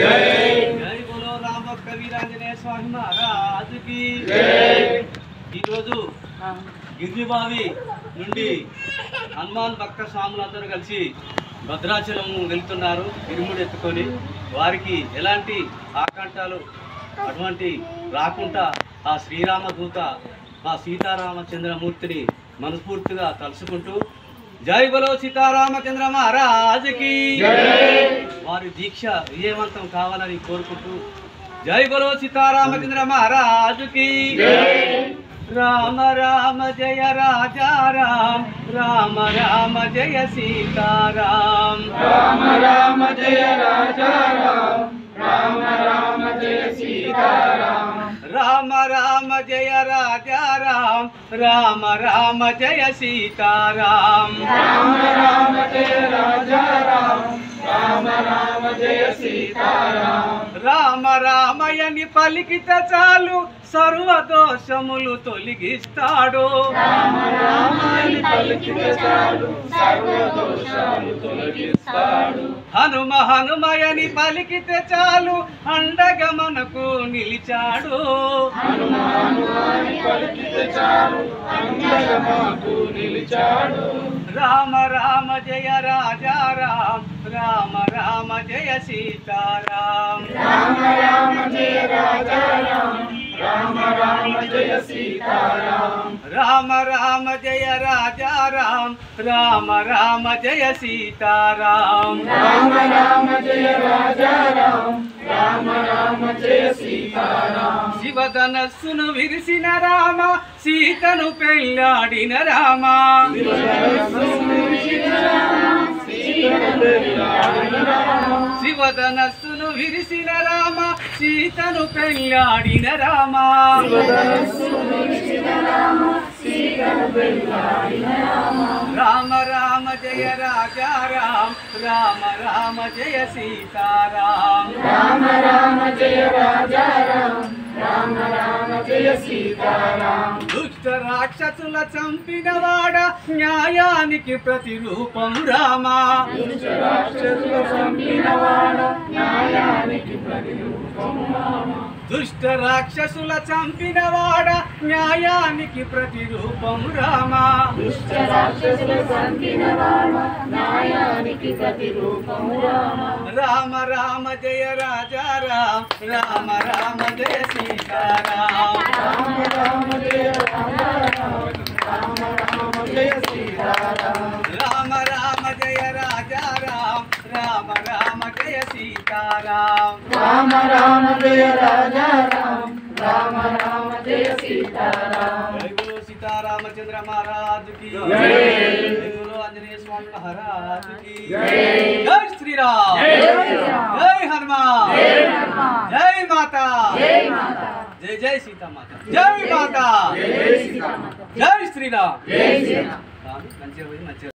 జై బోలో రామ భక్త వీరాంజనేయ స్వామి మహారాజుకి ఈరోజు గిరిబావి నుండి హనుమాన్ భక్త స్వాములందరూ కలిసి భద్రాచలం వెళ్తున్నారు ఇరుముడు ఎత్తుకొని. వారికి ఎలాంటి ఆకంఠాలు అటువంటి రాకుండా ఆ శ్రీరామదూత ఆ సీతారామచంద్రమూర్తిని మనస్ఫూర్తిగా తలుసుకుంటూ జై బలో సీతారామచంద్ర మహారాజుకి వారి దీక్ష విజయవంతం కావాలని కోరుకుంటూ జై బలో సీతారామచంద్ర మహారాజుకి. రామ రామ జయ రాజా రామ రామ రామ జయ సీతారాం. రామ రామ జయ రాజా రామ రామ రామ జయ సీతారాం. రామ రామ జయ రాజా రామ రామ రామ జయ సీతారాం. రామ రామ జయ రాజా రామ రామ రామ జయ సీతారాం. రామ రామయని పలికిత చాలు సర్వదోషములు తొలగిస్తాడు. రామ రామని పలికితే చాలు సర్వదోషాలు తొలగిస్తాడు. హనుమ హనుమయని పలికితే చాలు అండగా మనకు నిలిచాడు. హనుమ హనుమని పలికితే చాలు అండగా మాకు నిలిచాడు. రామ రామ జయ రాజా రామ రామ రామ జయ సీతారాం. రామ రామ జయ రాజా రామ రామ రామ జయ సీతారాం. రామ రామ జయ రాజా రామ రామ రామ జయ సీతారాం. రామ రామ జయ రాజా రామ రామ రామ జయ సీతారాం. శివధనస్సును విరిసిన రామ సీతను పెళ్ళాడిన రామ. శివధనస్సును విరిసిన రామ సీతను పెళ్ళాడిన రామ. రామ రామ జయ రాజా రామ రామ రామ జయ సీతారాం. రామ రామ జయ రాజా రామ రామ రామ జయ సీతారాం. దుష్ట రాక్షసుల చంపినవాడ న్యాయానికి ప్రతిరూపం రామ. రాక్షసుల చంపినవాడ న్యాయానికి ప్రతిరూపం రామ. దుష్ట రాక్షసుల చంపినవాడ న్యాయానికి ప్రతిరూపం రామ. దుష్ట రాక్షసుల చంపినవాడ న్యాయానికి ప్రతిరూపం రామ. రామ రామ జయ రాజా రామ రామ రామ జయ సీతారాం. రామ రామ జయ రాజా రామ రామ రామ జయ సీతారాం. రామ రామ జయ రాజా రామ రామ రామ జయ సీతారాం. రామ రామ జయ రాజా రామ రామ రామ జయ సీతారాం. జై బోలో సీతారామచంద్ర మహారాజుకి. జై. జై బోలో ఆంజనేయ స్వామి మహారాజుకి. జై. జై శ్రీరామ్. జై శ్రీరామ్. జై హనుమాన్. జై హనుమాన్. జై మాతా. జై మాతా. జై జై సీతామాత. జై మాతా. జై సీతామాత. జై శ్రీరామ్. జై శ్రీరామ్. మంచిగా పోయి మంచిగా